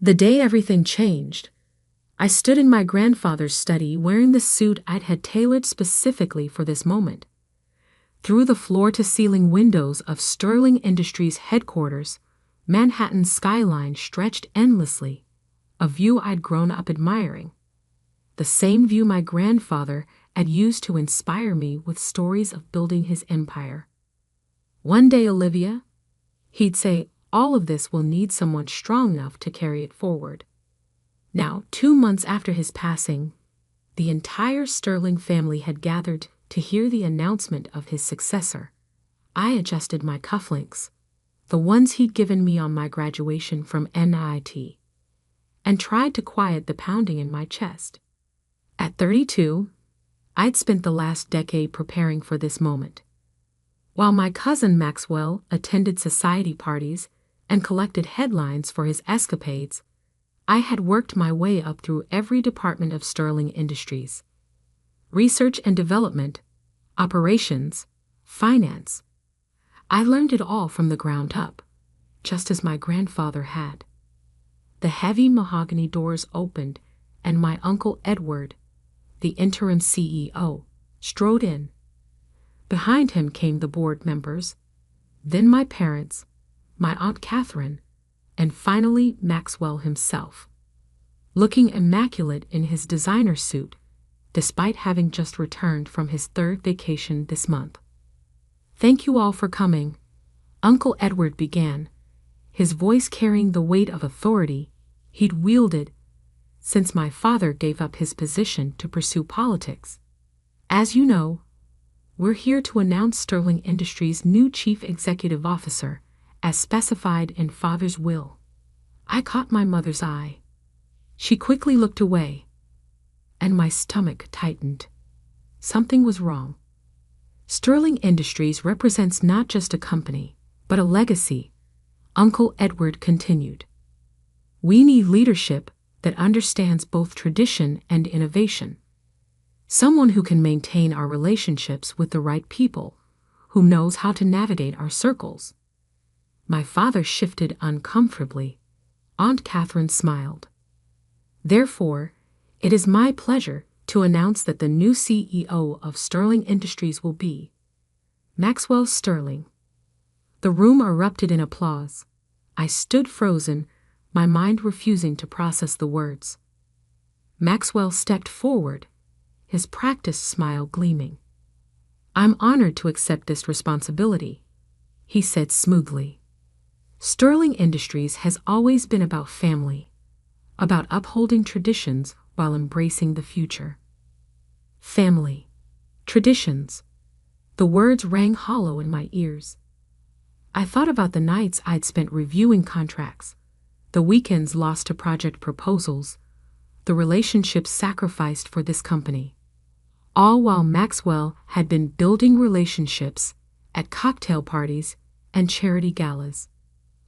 The day everything changed, I stood in my grandfather's study wearing the suit I'd had tailored specifically for this moment. Through the floor-to-ceiling windows of Sterling Industries headquarters, Manhattan's skyline stretched endlessly, a view I'd grown up admiring. The same view my grandfather had used to inspire me with stories of building his empire. "One day, Olivia," he'd say, "all of this will need someone strong enough to carry it forward." Now, 2 months after his passing, the entire Sterling family had gathered to hear the announcement of his successor. I adjusted my cufflinks, the ones he'd given me on my graduation from NIT, and tried to quiet the pounding in my chest. At 32, I'd spent the last decade preparing for this moment. While my cousin Maxwell attended society parties and collected headlines for his escapades, I had worked my way up through every department of Sterling Industries. Research and development, operations, finance. I learned it all from the ground up, just as my grandfather had. The heavy mahogany doors opened, and my Uncle Edward, the interim CEO, strode in. Behind him came the board members, then my parents, my Aunt Catherine, and finally Maxwell himself, looking immaculate in his designer suit, despite having just returned from his 3rd vacation this month. "Thank you all for coming," Uncle Edward began, his voice carrying the weight of authority he'd wielded since my father gave up his position to pursue politics. "As you know, we're here to announce Sterling Industries' new chief executive officer, as specified in Father's will." I caught my mother's eye. She quickly looked away, and my stomach tightened. Something was wrong. Sterling Industries represents not just a company, but a legacy, Uncle Edward continued. "We need leadership that understands both tradition and innovation. Someone who can maintain our relationships with the right people, who knows how to navigate our circles." My father shifted uncomfortably. Aunt Catherine smiled. "Therefore, it is my pleasure to announce that the new CEO of Sterling Industries will be Maxwell Sterling." The room erupted in applause. I stood frozen, my mind refusing to process the words. Maxwell stepped forward, his practiced smile gleaming. "I'm honored to accept this responsibility," he said smoothly. "Sterling Industries has always been about family, about upholding traditions while embracing the future." Family, traditions. The words rang hollow in my ears. I thought about the nights I'd spent reviewing contracts, the weekends lost to project proposals, the relationships sacrificed for this company, all while Maxwell had been building relationships at cocktail parties and charity galas.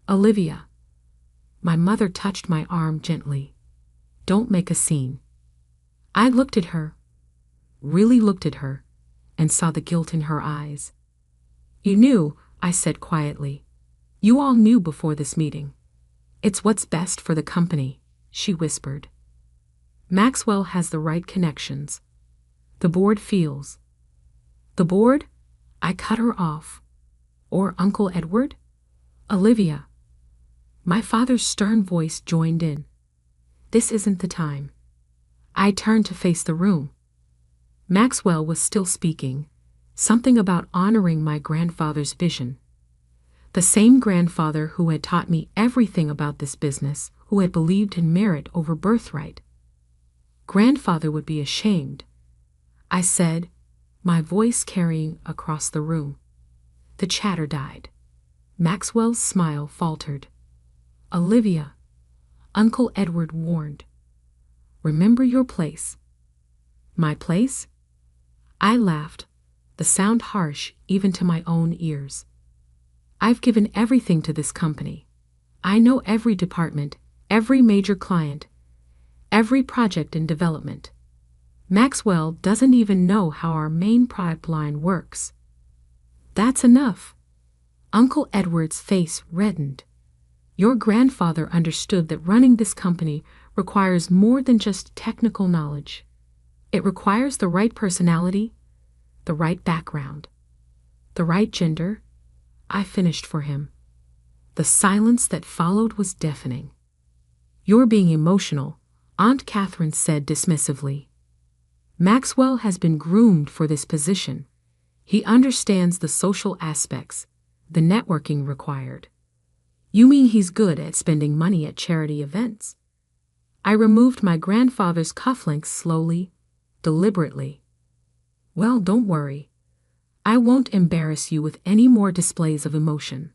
"Olivia." My mother touched my arm gently. "Don't make a scene." I looked at her, really looked at her, and saw the guilt in her eyes. "You knew," I said quietly. "You all knew before this meeting. It's what's best for the company," she whispered. "Maxwell has the right connections. The board feels." "The board?" I cut her off. "Or Uncle Edward?" "Olivia." My father's stern voice joined in. "This isn't the time." I turned to face the room. Maxwell was still speaking, something about honoring my grandfather's vision. The same grandfather who had taught me everything about this business, who had believed in merit over birthright. Grandfather would be ashamed, I said, my voice carrying across the room. The chatter died. Maxwell's smile faltered. "Olivia," Uncle Edward warned. "Remember your place." "My place?" I laughed, the sound harsh even to my own ears. "I've given everything to this company. I know every department, every major client, every project in development. Maxwell doesn't even know how our main product line works." "That's enough." Uncle Edward's face reddened. Your grandfather understood that running this company requires more than just technical knowledge. It requires the right personality, the right background, the right gender. I finished for him. The silence that followed was deafening. You're being emotional, Aunt Catherine said dismissively. Maxwell has been groomed for this position. He understands the social aspects, the networking required. You mean he's good at spending money at charity events? I removed my grandfather's cufflinks slowly, deliberately. Well, don't worry. I won't embarrass you with any more displays of emotion.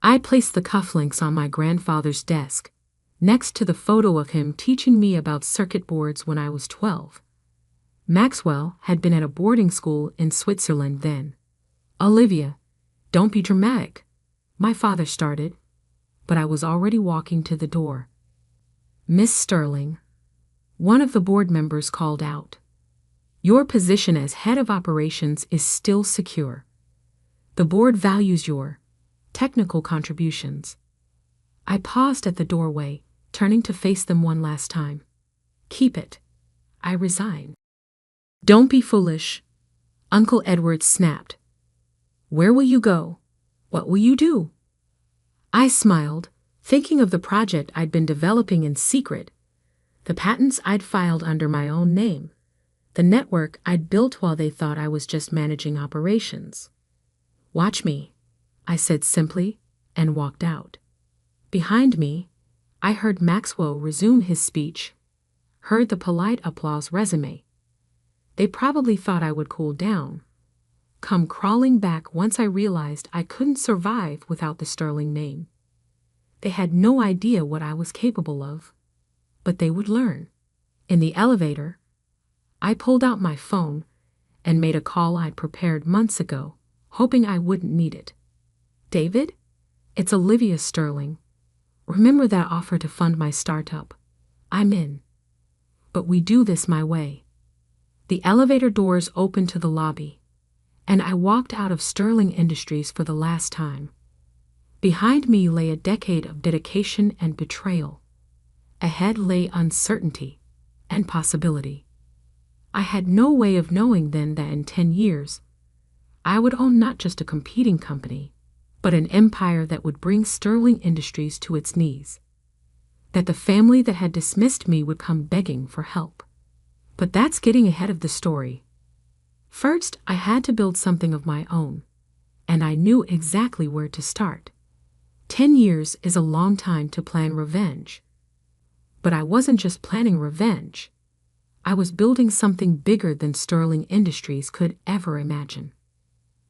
I placed the cufflinks on my grandfather's desk, next to the photo of him teaching me about circuit boards when I was 12. Maxwell had been at a boarding school in Switzerland then. Olivia, don't be dramatic, my father started, but I was already walking to the door. Miss Sterling, one of the board members called out. Your position as head of operations is still secure. The board values your technical contributions. I paused at the doorway, turning to face them one last time. Keep it. I resign. Don't be foolish, Uncle Edward snapped. Where will you go? What will you do? I smiled, thinking of the project I'd been developing in secret, the patents I'd filed under my own name, the network I'd built while they thought I was just managing operations. Watch me, I said simply, and walked out. Behind me, I heard Maxwell resume his speech, heard the polite applause resume. They probably thought I would cool down, come crawling back once I realized I couldn't survive without the Sterling name. They had no idea what I was capable of, but they would learn. In the elevator, I pulled out my phone and made a call I'd prepared months ago, hoping I wouldn't need it. David? It's Olivia Sterling. Remember that offer to fund my startup? I'm in. But we do this my way. The elevator doors opened to the lobby, and I walked out of Sterling Industries for the last time. Behind me lay a decade of dedication and betrayal. Ahead lay uncertainty and possibility. I had no way of knowing then that in 10 years, I would own not just a competing company, but an empire that would bring Sterling Industries to its knees. That the family that had dismissed me would come begging for help. But that's getting ahead of the story. First, I had to build something of my own, and I knew exactly where to start. 10 years is a long time to plan revenge. But I wasn't just planning revenge. I was building something bigger than Sterling Industries could ever imagine.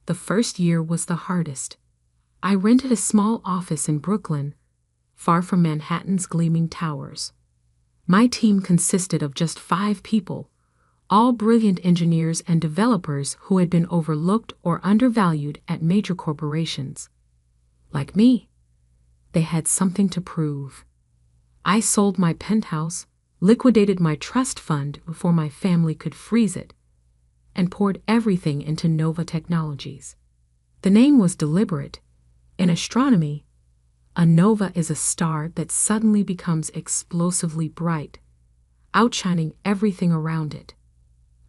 The first year was the hardest. I rented a small office in Brooklyn, far from Manhattan's gleaming towers. My team consisted of just 5 people, all brilliant engineers and developers who had been overlooked or undervalued at major corporations. Like me, they had something to prove. I sold my penthouse, liquidated my trust fund before my family could freeze it, and poured everything into Nova Technologies. The name was deliberate. In astronomy, a nova is a star that suddenly becomes explosively bright, outshining everything around it.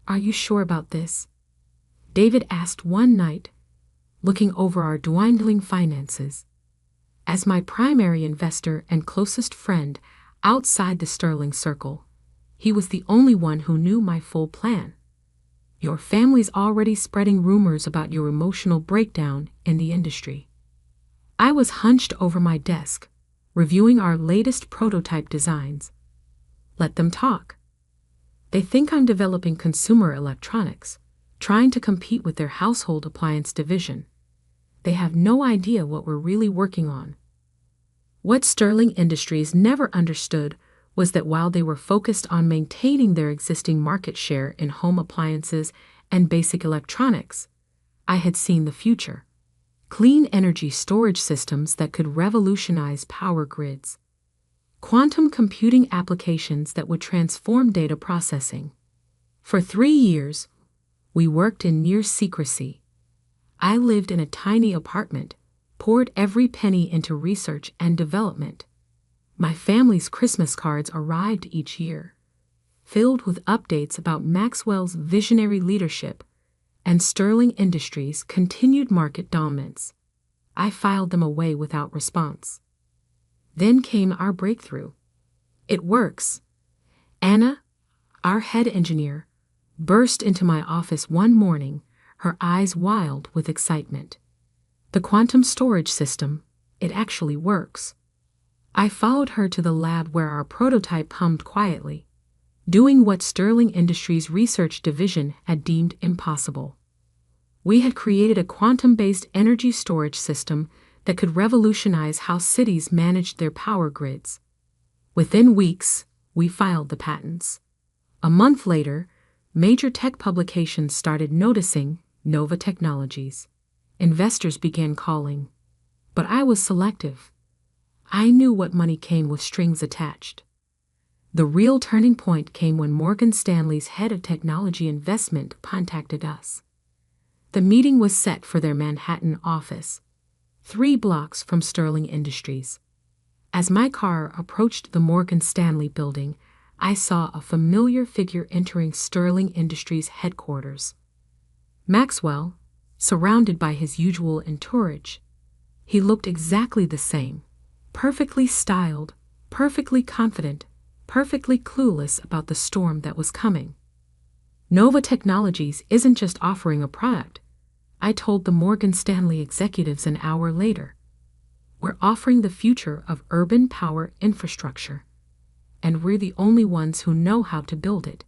Are you sure about this? David asked one night, looking over our dwindling finances. As my primary investor and closest friend outside the Sterling circle, he was the only one who knew my full plan. Your family's already spreading rumors about your emotional breakdown in the industry. I was hunched over my desk, reviewing our latest prototype designs. Let them talk. They think I'm developing consumer electronics, trying to compete with their household appliance division. They have no idea what we're really working on. What Sterling Industries never understood was that while they were focused on maintaining their existing market share in home appliances and basic electronics, I had seen the future. Clean energy storage systems that could revolutionize power grids. Quantum computing applications that would transform data processing. For 3 years, we worked in near secrecy. I lived in a tiny apartment, poured every penny into research and development. My family's Christmas cards arrived each year, filled with updates about Maxwell's visionary leadership and Sterling Industries' continued market dominance. I filed them away without response. Then came our breakthrough. It works. Anna, our head engineer, burst into my office one morning, her eyes wild with excitement. The quantum storage system, it actually works. I followed her to the lab where our prototype hummed quietly, doing what Sterling Industries' research division had deemed impossible. We had created a quantum-based energy storage system that could revolutionize how cities managed their power grids. Within weeks, we filed the patents. A month later, major tech publications started noticing Nova Technologies. Investors began calling. But I was selective. I knew what money came with strings attached. The real turning point came when Morgan Stanley's head of technology investment contacted us. The meeting was set for their Manhattan office, 3 blocks from Sterling Industries. As my car approached the Morgan Stanley building, I saw a familiar figure entering Sterling Industries headquarters. Maxwell, surrounded by his usual entourage. He looked exactly the same, perfectly styled, perfectly confident, perfectly clueless about the storm that was coming. Nova Technologies isn't just offering a product, I told the Morgan Stanley executives an hour later. We're offering the future of urban power infrastructure, and we're the only ones who know how to build it.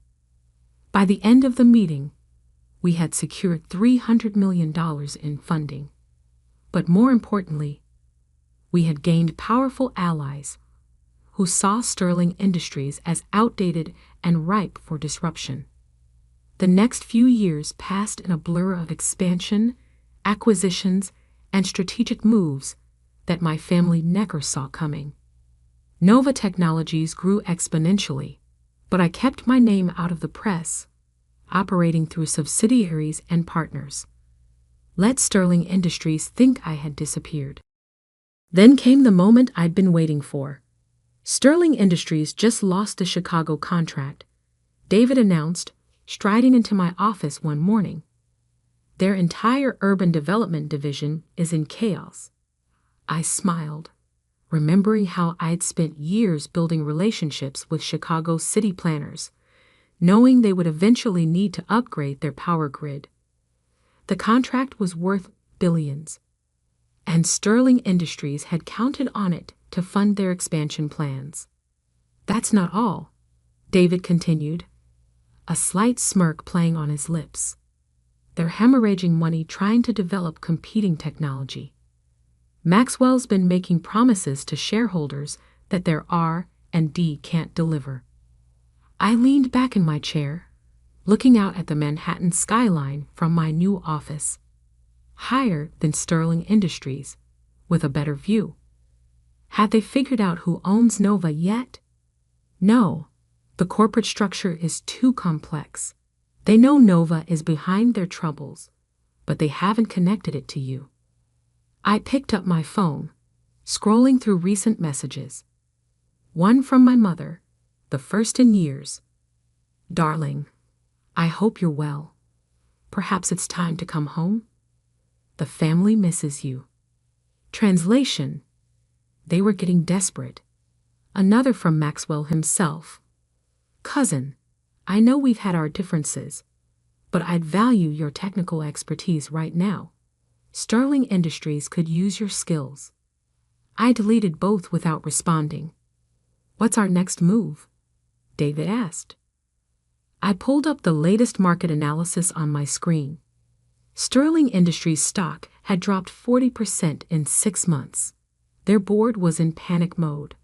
By the end of the meeting, we had secured $300 million in funding. But more importantly, we had gained powerful allies who saw Sterling Industries as outdated and ripe for disruption. The next few years passed in a blur of expansion, acquisitions, and strategic moves that my family never saw coming. Nova Technologies grew exponentially, but I kept my name out of the press, operating through subsidiaries and partners. Let Sterling Industries think I had disappeared. Then came the moment I'd been waiting for. Sterling Industries just lost the Chicago contract, David announced, striding into my office one morning. Their entire urban development division is in chaos. I smiled, remembering how I'd spent years building relationships with Chicago city planners, knowing they would eventually need to upgrade their power grid. The contract was worth billions, and Sterling Industries had counted on it to fund their expansion plans. That's not all, David continued, a slight smirk playing on his lips. They're hemorrhaging money trying to develop competing technology. Maxwell's been making promises to shareholders that their R&D can't deliver. I leaned back in my chair, looking out at the Manhattan skyline from my new office, higher than Sterling Industries, with a better view. Had they figured out who owns Nova yet? No, the corporate structure is too complex. They know Nova is behind their troubles, but they haven't connected it to you. I picked up my phone, scrolling through recent messages. One from my mother, the first in years. Darling, I hope you're well. Perhaps it's time to come home? The family misses you. Translation: they were getting desperate. Another from Maxwell himself. Cousin, I know we've had our differences, but I'd value your technical expertise right now. Sterling Industries could use your skills. I deleted both without responding. What's our next move? David asked. I pulled up the latest market analysis on my screen. Sterling Industries stock had dropped 40% in 6 months. Their board was in panic mode.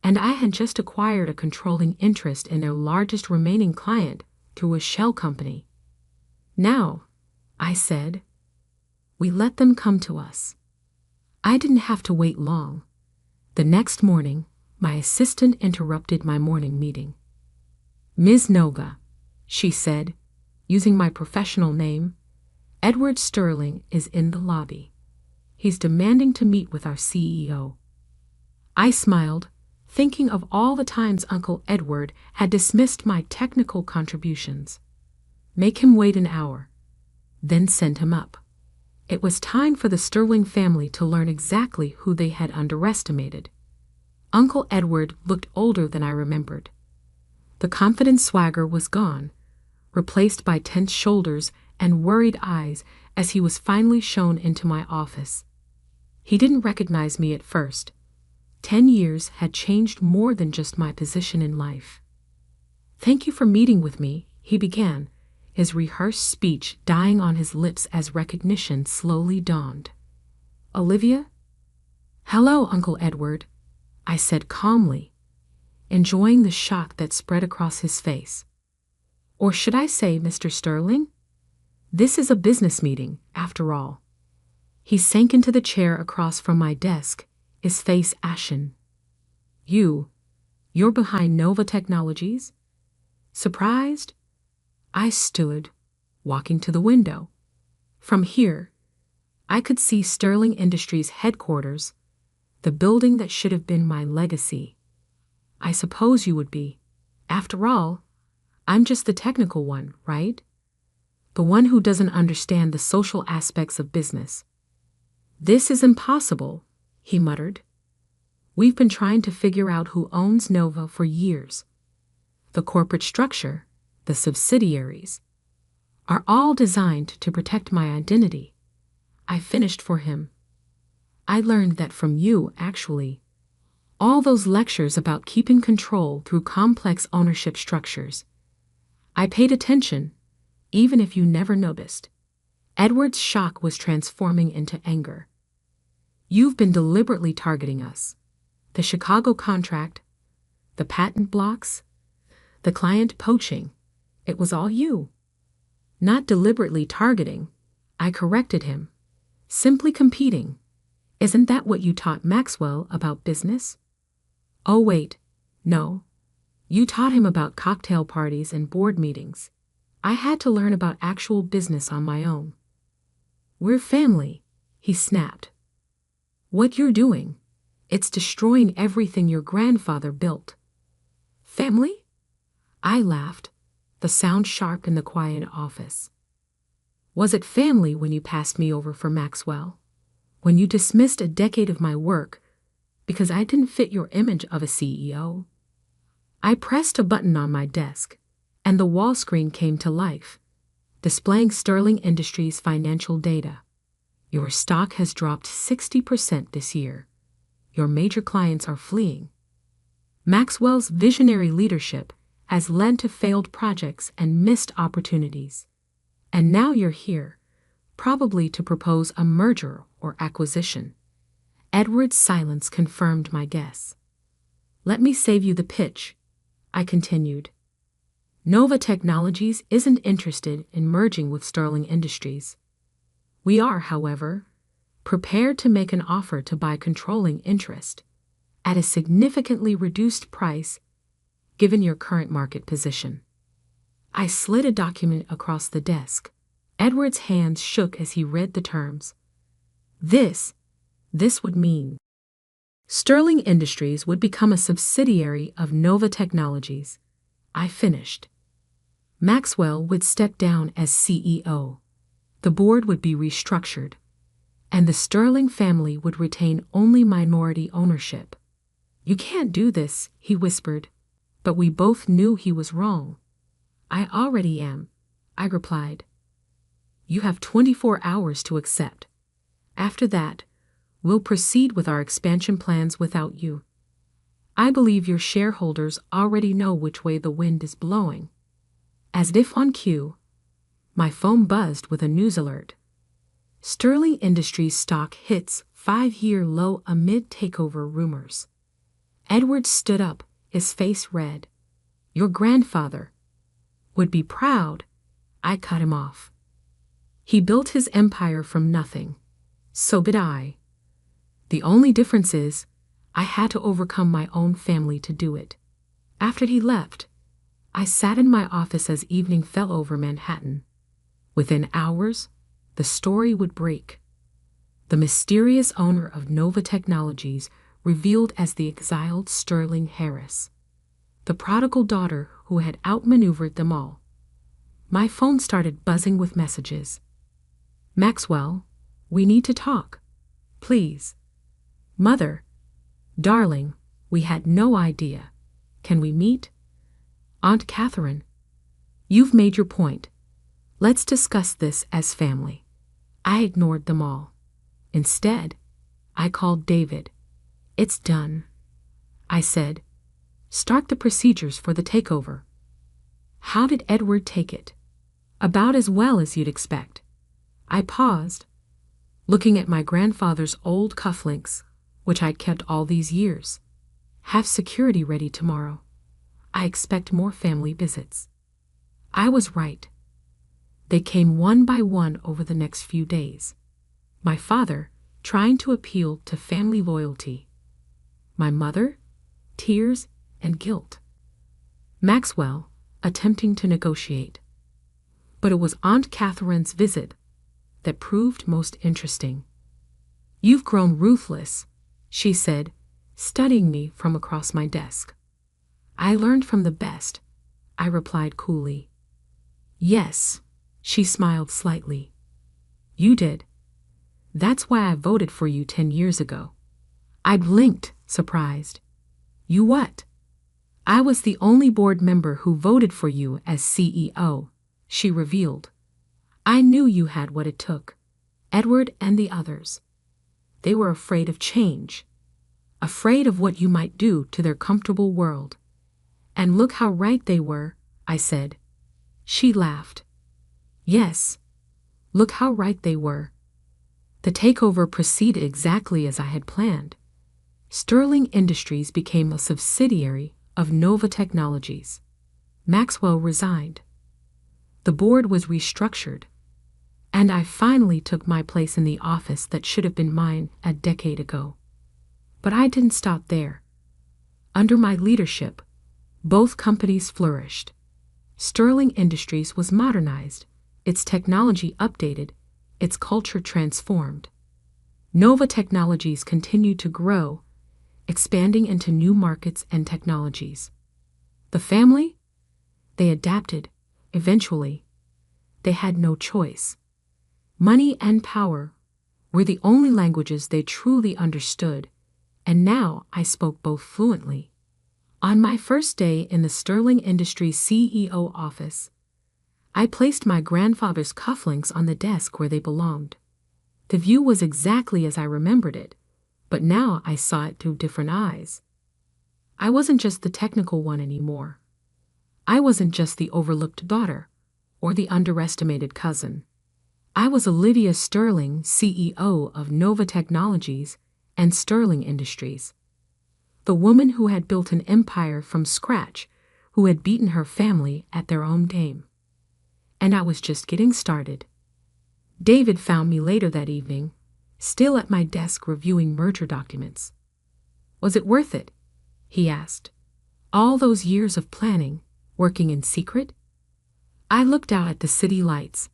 And I had just acquired a controlling interest in their largest remaining client through a shell company. Now, I said, we let them come to us. I didn't have to wait long. The next morning, my assistant interrupted my morning meeting. Ms. Noga, she said, using my professional name, Edward Sterling is in the lobby. He's demanding to meet with our CEO. I smiled, thinking of all the times Uncle Edward had dismissed my technical contributions. Make him wait an hour, then send him up. It was time for the Sterling family to learn exactly who they had underestimated. Uncle Edward looked older than I remembered. The confident swagger was gone, replaced by tense shoulders and worried eyes as he was finally shown into my office. He didn't recognize me at first. 10 years had changed more than just my position in life. "Thank you for meeting with me," he began, his rehearsed speech dying on his lips as recognition slowly dawned. "Olivia?" "Hello, Uncle Edward," I said calmly, enjoying the shock that spread across his face. "Or should I say, Mr. Sterling? This is a business meeting, after all." He sank into the chair across from my desk, his face ashen. You're behind Nova Technologies?" Surprised? I stood, walking to the window. From here, I could see Sterling Industries' headquarters, the building that should have been my legacy. "I suppose you would be. After all, I'm just the technical one, right? The one who doesn't understand the social aspects of business." "This is impossible," he muttered. "We've been trying to figure out who owns Nova for years. The corporate structure, the subsidiaries, are all designed to protect my identity." I finished for him. "I learned that from you, actually. All those lectures about keeping control through complex ownership structures. I paid attention, even if you never noticed." Edward's shock was transforming into anger. "You've been deliberately targeting us. The Chicago contract, the patent blocks, the client poaching. It was all you." "Not deliberately targeting," I corrected him. "Simply competing. Isn't that what you taught Maxwell about business?" "Oh wait, no. You taught him about cocktail parties and board meetings. I had to learn about actual business on my own." "We're family," he snapped. "What you're doing, it's destroying everything your grandfather built." "Family?" I laughed, the sound sharp in the quiet office. "Was it family when you passed me over for Maxwell? When you dismissed a decade of my work because I didn't fit your image of a CEO?" I pressed a button on my desk, and the wall screen came to life, displaying Sterling Industries' financial data. "Your stock has dropped 60% this year. Your major clients are fleeing. Maxwell's visionary leadership has led to failed projects and missed opportunities. And now you're here, probably to propose a merger or acquisition." Edward's silence confirmed my guess. "Let me save you the pitch," I continued. "Nova Technologies isn't interested in merging with Sterling Industries. We are, however, prepared to make an offer to buy controlling interest at a significantly reduced price given your current market position." I slid a document across the desk. Edward's hands shook as he read the terms. This would mean Sterling Industries would become a subsidiary of Nova Technologies. I finished. Maxwell would step down as CEO. The board would be restructured, and the Sterling family would retain only minority ownership. "You can't do this," he whispered, but we both knew he was wrong. "I already am," I replied. "You have 24 hours to accept. After that, we'll proceed with our expansion plans without you. I believe your shareholders already know which way the wind is blowing." As if on cue, my phone buzzed with a news alert. Sterling Industries stock hits 5-year low amid takeover rumors. Edward stood up, his face red. "Your grandfather would be proud." I cut him off. "He built his empire from nothing. So did I. The only difference is I had to overcome my own family to do it." After he left, I sat in my office as evening fell over Manhattan. Within hours, the story would break. the mysterious owner of Nova Technologies revealed as the exiled Sterling Harris, the prodigal daughter who had outmaneuvered them all. My phone started buzzing with messages. Maxwell, we need to talk. Please. Mother. Darling, we had no idea. Can we meet? Aunt Catherine. You've made your point. Let's discuss this as family. I ignored them all. Instead, I called David. It's done, I said. Start the procedures for the takeover. How did Edward take it? About as well as you'd expect. I paused, looking at my grandfather's old cufflinks, which I'd kept all these years. Have security ready tomorrow. I expect more family visits. I was right. They came one by one over the next few days. My father, trying to appeal to family loyalty. My mother, tears and guilt. Maxwell, attempting to negotiate. But it was Aunt Catherine's visit that proved most interesting. You've grown ruthless, she said, studying me from across my desk. I learned from the best, I replied coolly. Yes, she smiled slightly. You did. That's why I voted for you 10 years ago. I blinked, surprised. You what? I was the only board member who voted for you as CEO, she revealed. I knew you had what it took. Edward and the others. They were afraid of change. Afraid of what you might do to their comfortable world. And look how right they were, I said. She laughed. Yes. Look how right they were. The takeover proceeded exactly as I had planned. Sterling Industries became a subsidiary of Nova Technologies. Maxwell resigned. The board was restructured, and I finally took my place in the office that should have been mine a decade ago. But I didn't stop there. Under my leadership, both companies flourished. Sterling Industries was modernized, its technology updated, its culture transformed. Nova Technologies continued to grow, expanding into new markets and technologies. The family? They adapted, eventually. They had no choice. Money and power were the only languages they truly understood, and now I spoke both fluently. On my first day in the Sterling Industries CEO office, I placed my grandfather's cufflinks on the desk where they belonged. The view was exactly as I remembered it, but now I saw it through different eyes. I wasn't just the technical one anymore. I wasn't just the overlooked daughter or the underestimated cousin. I was Olivia Sterling, CEO of Nova Technologies and Sterling Industries. The woman who had built an empire from scratch, who had beaten her family at their own game. And I was just getting started. David found me later that evening, still at my desk reviewing merger documents. Was it worth it? He asked. All those years of planning, working in secret? I looked out at the city lights,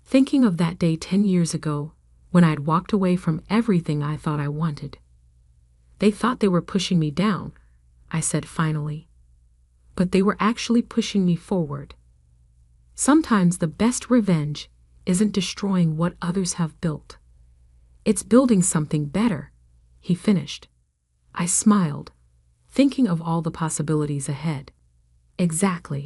thinking of that day 10 years ago when I'd walked away from everything I thought I wanted. They thought they were pushing me down, I said finally. But they were actually pushing me forward. Sometimes the best revenge isn't destroying what others have built. It's building something better, he finished. I smiled, thinking of all the possibilities ahead. Exactly.